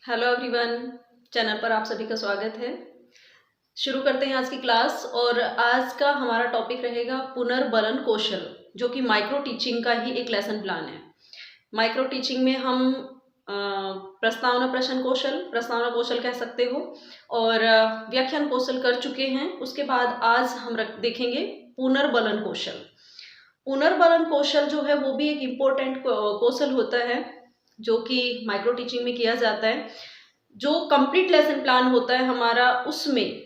Hello everyone, channel पर आप सभी का स्वागत है। शुरू करते हैं आज की क्लास। और आज का हमारा टॉपिक रहेगा पुनर्बलन कौशल, जो कि माइक्रो टीचिंग का ही एक लेसन प्लान है। माइक्रो टीचिंग में हम प्रस्तावना कौशल कह सकते हो, और व्याख्यान कौशल कर चुके हैं। उसके बाद आज हम देखेंगे पुनर्बलन कौशल। पुनर्बलन कौशल जो है वो भी एक इम्पोर्टेंट कौशल होता है, जो कि माइक्रो टीचिंग में किया जाता है। जो कंप्लीट लेसन प्लान होता है हमारा, उसमें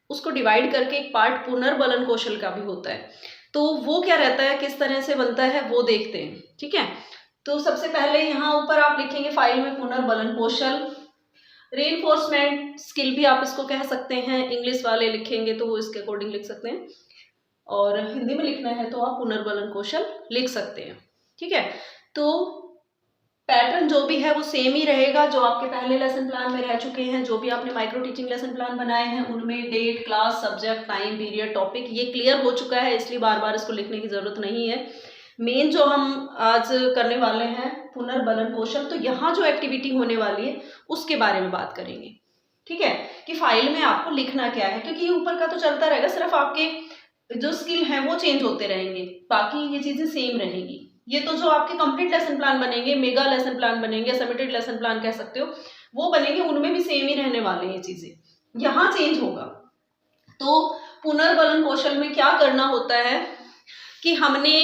उसको डिवाइड करके एक पार्ट पुनर्बलन कौशल का भी होता है। तो वो क्या रहता है, किस तरह से बनता है, वो देखते हैं। ठीक है, तो सबसे पहले यहाँ ऊपर आप लिखेंगे फाइल में पुनर्बलन कौशल। रीइंफोर्समेंट स्किल भी आप इसको कह सकते हैं। इंग्लिश वाले लिखेंगे तो वो इसके अकॉर्डिंग लिख सकते हैं, और हिंदी में लिखना है तो आप पुनर्बलन कौशल लिख सकते हैं। ठीक है, तो पैटर्न जो भी है वो सेम ही रहेगा जो आपके पहले लेसन प्लान में रह चुके हैं। जो भी आपने माइक्रो टीचिंग लेसन प्लान बनाए हैं उनमें date, class, subject, time period, topic ये क्लियर हो चुका है, इसलिए बार बार इसको लिखने की जरूरत नहीं है। मेन जो हम आज करने वाले हैं पुनर्बलन कौशल, तो यहाँ जो एक्टिविटी होने वाली है उसके बारे में बात करेंगे। ठीक है, कि फाइल में आपको लिखना क्या है, क्योंकि ऊपर का तो चलता रहेगा, सिर्फ आपके जो स्किल है वो चेंज होते रहेंगे, बाकी ये चीजें सेम रहेंगी। ये तो जो आपके कंप्लीट लेसन प्लान बनेंगे, मेगा लेसन प्लान बनेंगे, समिटेड लेसन प्लान कह सकते हो, वो बनेंगे, उनमें भी सेम ही रहने वाले हैं ये चीजें। यहाँ चेंज होगा। तो पुनर्बलन कौशल में क्या करना होता है कि हमने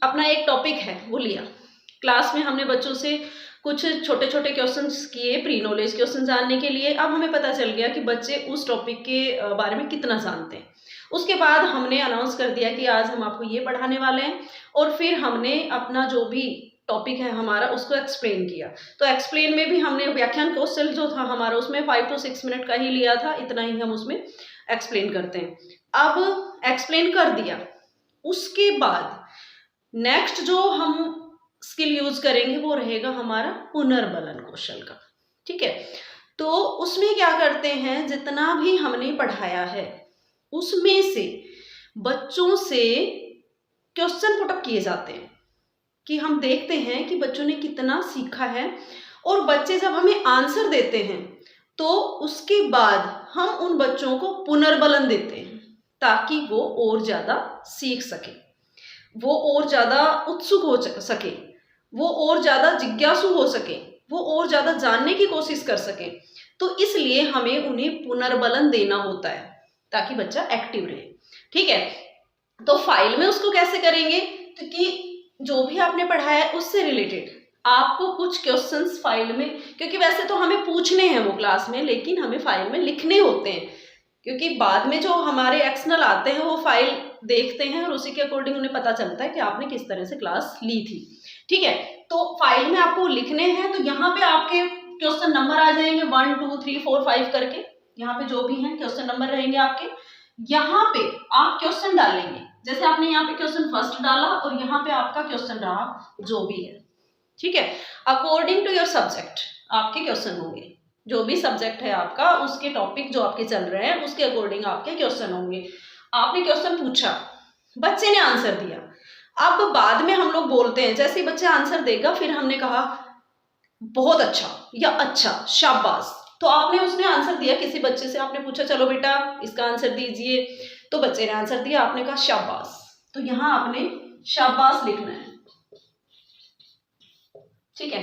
अपना एक टॉपिक है वो लिया, क्लास में हमने बच्चों से कुछ छोटे छोटे क्वेश्चंस किए प्री नॉलेज क्वेश्चन जानने के लिए। अब हमें पता चल गया कि बच्चे उस टॉपिक के बारे में कितना जानते हैं। उसके बाद हमने अनाउंस कर दिया कि आज हम आपको ये पढ़ाने वाले हैं, और फिर हमने अपना जो भी टॉपिक है हमारा उसको एक्सप्लेन किया। तो एक्सप्लेन में भी हमने व्याख्यान कौशल जो था हमारा उसमें 5 to 6 मिनट का ही लिया था, इतना ही हम उसमें एक्सप्लेन करते हैं। अब एक्सप्लेन कर दिया, उसके बाद नेक्स्ट जो हम स्किल यूज करेंगे वो रहेगा हमारा पुनर्बलन कौशल का। ठीक है, तो उसमें क्या करते हैं, जितना भी हमने पढ़ाया है उसमें से बच्चों से क्वेश्चन पुटअप किए जाते हैं, कि हम देखते हैं कि बच्चों ने कितना सीखा है। और बच्चे जब हमें आंसर देते हैं तो उसके बाद हम उन बच्चों को पुनर्बलन देते हैं, ताकि वो और ज्यादा सीख सके, वो और ज्यादा उत्सुक हो सके, वो और ज्यादा जिज्ञासु हो सके, वो और ज्यादा जानने की कोशिश कर सके। तो इसलिए हमें उन्हें पुनर्बलन देना होता है, ताकि बच्चा एक्टिव रहे। ठीक है, तो फाइल में उसको कैसे करेंगे, तो कि जो भी आपने पढ़ाया है उससे रिलेटेड आपको कुछ क्वेश्चंस फाइल में, क्योंकि वैसे तो हमें पूछने हैं वो क्लास में, लेकिन हमें फाइल में लिखने होते हैं, क्योंकि बाद में जो हमारे एक्सटर्नल आते हैं वो फाइल देखते हैं और उसी के अकॉर्डिंग उन्हें पता चलता है कि आपने किस तरह से क्लास ली थी। ठीक है, तो फाइल में आपको लिखने हैं। तो यहाँ पे आपके क्वेश्चन नंबर आ जाएंगे 1 2 3 4 5 करके, यहाँ पे जो भी हैं क्वेश्चन नंबर रहेंगे आपके। यहाँ पे आप क्वेश्चन डालेंगे, जैसे आपने यहाँ पे क्वेश्चन फर्स्ट डाला और यहाँ पे आपका क्वेश्चन रहा जो भी है। ठीक है, अकॉर्डिंग टू योर सब्जेक्ट आपके क्वेश्चन होंगे, जो भी सब्जेक्ट है आपका, उसके टॉपिक जो आपके चल रहे हैं उसके अकॉर्डिंग आपके क्वेश्चन होंगे। आपने क्वेश्चन पूछा, बच्चे ने आंसर दिया। अब बाद में हम लोग बोलते हैं, जैसे ही बच्चा आंसर देगा फिर हमने कहा बहुत अच्छा या अच्छा, शाबाश। तो आपने उसने आंसर दिया, किसी बच्चे से आपने पूछा चलो बेटा इसका आंसर दीजिए, तो बच्चे ने आंसर दिया, आपने कहा शाबाश। तो यहां आपने शाबाश लिखना है। ठीक है,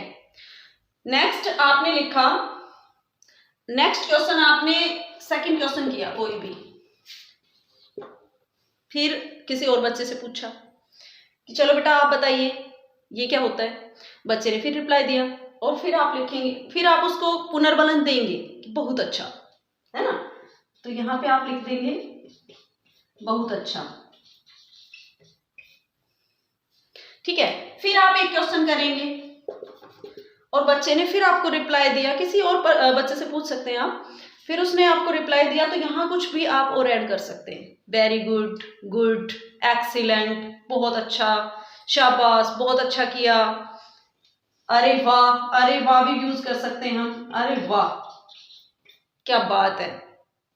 नेक्स्ट आपने लिखा, नेक्स्ट क्वेश्चन आपने सेकंड क्वेश्चन किया कोई भी, फिर किसी और बच्चे से पूछा कि चलो बेटा आप बताइए ये क्या होता है। बच्चे ने फिर रिप्लाई दिया, और फिर आप लिखेंगे, फिर आप उसको पुनर्बलन देंगे कि बहुत अच्छा, है ना। तो यहाँ पे आप लिख देंगे बहुत अच्छा। ठीक है, फिर आप एक क्वेश्चन करेंगे और बच्चे ने फिर आपको रिप्लाई दिया, किसी और बच्चे से पूछ सकते हैं आप, फिर उसने आपको रिप्लाई दिया, तो यहाँ कुछ भी आप और ऐड कर सकते हैं, वेरी गुड, गुड, एक्सीलेंट, बहुत अच्छा, शाबाश, बहुत अच्छा किया, अरे वाह भी यूज कर सकते हैं हम, अरे वाह क्या बात है,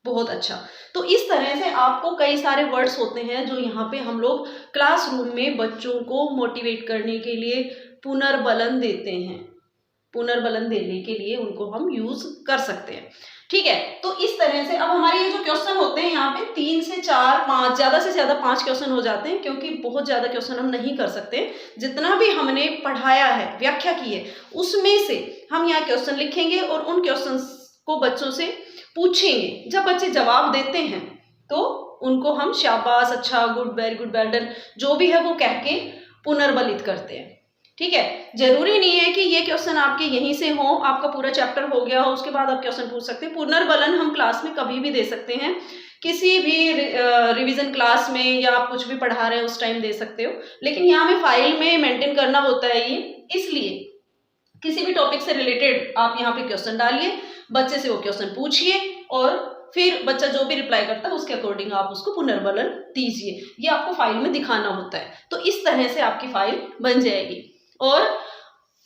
बहुत अच्छा। तो इस तरह से आपको कई सारे वर्ड्स होते हैं जो यहाँ पे हम लोग क्लासरूम में बच्चों को मोटिवेट करने के लिए पुनर्बलन देते हैं। पुनर्बलन देने के लिए उनको हम यूज कर सकते हैं। ठीक है, तो इस तरह से अब हमारे ये जो क्वेश्चन होते हैं यहाँ पे 3 से 4 5 ज़्यादा से ज़्यादा 5 क्वेश्चन हो जाते हैं, क्योंकि बहुत ज़्यादा क्वेश्चन हम नहीं कर सकते। जितना भी हमने पढ़ाया है, व्याख्या की है, उसमें से हम यहाँ क्वेश्चन लिखेंगे और उन क्वेश्चन को बच्चों से पूछेंगे। जब बच्चे जवाब देते हैं तो उनको हम शाबाश, अच्छा, good, very good, well done, जो भी है वो कह के पुनर्बलित करते हैं। ठीक है, जरूरी नहीं है कि ये क्वेश्चन आपके यहीं से हो, आपका पूरा चैप्टर हो गया हो उसके बाद आप क्वेश्चन पूछ सकते हैं। पुनर्बलन हम क्लास में कभी भी दे सकते हैं, किसी भी रिवीजन क्लास में, या आप कुछ भी पढ़ा रहे हैं उस टाइम दे सकते हो। लेकिन यहाँ में फाइल में मेंटेन करना होता है ये, इसलिए किसी भी टॉपिक से रिलेटेड आप यहाँ पे क्वेश्चन डालिए, बच्चे से वो क्वेश्चन पूछिए और फिर बच्चा जो भी रिप्लाई करता है उसके अकॉर्डिंग आप उसको पुनर्बलन दीजिए। ये आपको फाइल में दिखाना होता है। तो इस तरह से आपकी फाइल बन जाएगी। और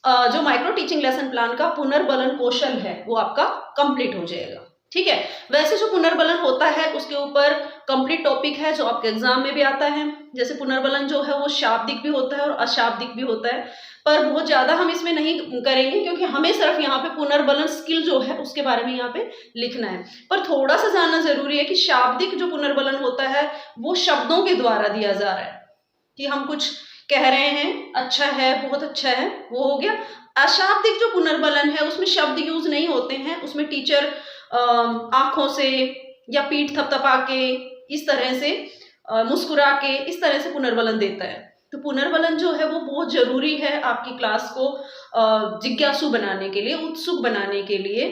जो माइक्रो टीचिंग लेसन प्लान का पुनर्बलन कौशल है वो आपका कंप्लीट हो जाएगा। ठीक है, वैसे जो पुनर्बलन होता है उसके ऊपर कंप्लीट टॉपिक है जो आपके एग्जाम में भी आता है। जैसे पुनर्बलन जो है वो शाब्दिक भी होता है और अशाब्दिक भी होता है, पर बहुत ज्यादा हम इसमें नहीं करेंगे क्योंकि हमें सिर्फ यहाँ पे पुनर्बलन स्किल जो है उसके बारे में यहाँ पे लिखना है। पर थोड़ा सा जानना जरूरी है कि शाब्दिक जो पुनर्बलन होता है वो शब्दों के द्वारा दिया जा रहा है, कि हम कुछ कह रहे हैं, अच्छा है, बहुत अच्छा है, वो हो गया। अशाब्दिक जो पुनर्बलन है उसमें शब्द यूज नहीं होते हैं, उसमें टीचर आंखों से या पीठ थपथपा के, इस तरह से मुस्कुरा के, इस तरह से पुनर्बलन देता है। तो पुनर्बलन जो है वो बहुत जरूरी है आपकी क्लास को जिज्ञासु बनाने के लिए, उत्सुक बनाने के लिए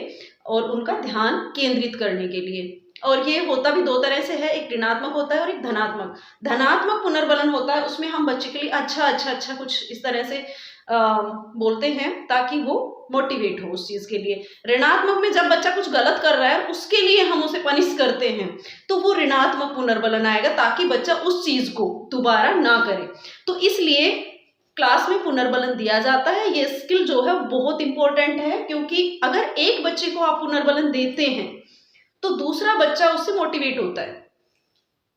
और उनका ध्यान केंद्रित करने के लिए। और ये होता भी दो तरह से है, एक ऋणात्मक होता है और एक धनात्मक। धनात्मक पुनर्बलन होता है, उसमें हम बच्चे के लिए अच्छा अच्छा अच्छा कुछ इस तरह से बोलते हैं ताकि वो मोटिवेट हो उस चीज के लिए। ऋणात्मक में जब बच्चा कुछ गलत कर रहा है उसके लिए हम उसे पनिश करते हैं तो वो ऋणात्मक पुनर्बलन आएगा, ताकि बच्चा उस चीज को दोबारा ना करे। तो इसलिए क्लास में पुनर्बलन दिया जाता है। ये स्किल जो है बहुत इंपॉर्टेंट है, क्योंकि अगर एक बच्चे को आप पुनर्बलन देते हैं तो दूसरा बच्चा उससे मोटिवेट होता है।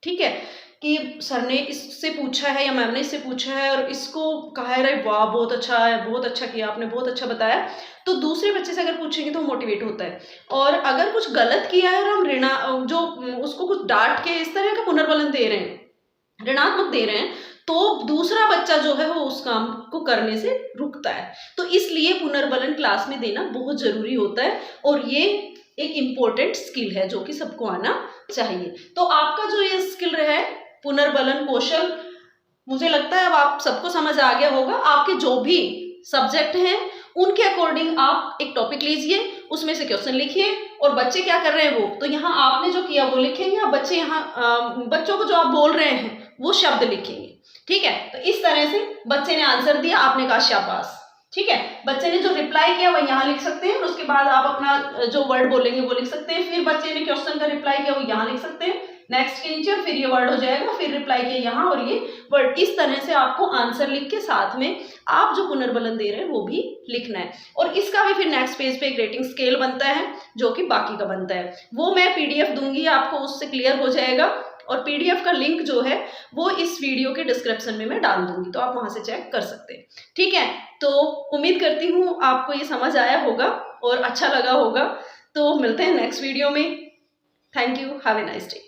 ठीक है, कि सर ने इससे पूछा है या मैम ने इससे पूछा है और इसको कहा है, रे वाह बहुत अच्छा है, बहुत अच्छा किया आपने, बहुत अच्छा बताया, तो दूसरे बच्चे से अगर पूछेंगे तो मोटिवेट होता है। और अगर कुछ गलत किया है और हम जो उसको कुछ डांट के इस तरह का पुनर्बलन दे रहे हैं, ऋणात्मक दे रहे हैं, तो दूसरा बच्चा जो है वो उस काम को करने से रुकता है। तो इसलिए पुनर्बलन क्लास में देना बहुत जरूरी होता है और ये एक इम्पोर्टेंट स्किल है जो कि सबको आना चाहिए। तो आपका जो ये स्किल है पुनर्बलन कौशल, मुझे लगता है अब आप सबको समझ आ गया होगा। आपके जो भी सब्जेक्ट हैं उनके अकॉर्डिंग आप एक टॉपिक लीजिए, उसमें से क्वेश्चन लिखिए और बच्चे क्या कर रहे हैं वो तो यहाँ आपने जो किया वो लिखेंगे, और बच्चे यहाँ बच्चों को जो आप बोल रहे हैं वो शब्द लिखेंगे। ठीक है, तो इस तरह से बच्चे ने आंसर दिया, आपने कहा शाबाश। ठीक है, बच्चे ने जो रिप्लाई किया वो यहाँ लिख सकते हैं, उसके बाद आप अपना जो वर्ड बोलेंगे वो लिख सकते हैं। फिर बच्चे ने क्वेश्चन का रिप्लाई किया वो यहाँ लिख सकते हैं, नेक्स्ट के नीचे, फिर ये वर्ड हो जाएगा, फिर रिप्लाई किया यहाँ और ये वर्ड। इस तरह से आपको आंसर लिख के साथ में आप जो पुनर्बलन दे रहे हैं वो भी लिखना है। और इसका भी फिर नेक्स्ट पेज पे एक रेटिंग स्केल बनता है जो कि बाकी का बनता है, वो मैं पीडीएफ दूंगी आपको, उससे क्लियर हो जाएगा। और पीडीएफ का लिंक जो है वो इस वीडियो के डिस्क्रिप्शन में मैं डाल दूंगी, तो आप वहां से चेक कर सकते हैं। ठीक है, तो उम्मीद करती हूँ आपको ये समझ आया होगा और अच्छा लगा होगा। तो मिलते हैं नेक्स्ट वीडियो में। Thank you, have a nice day.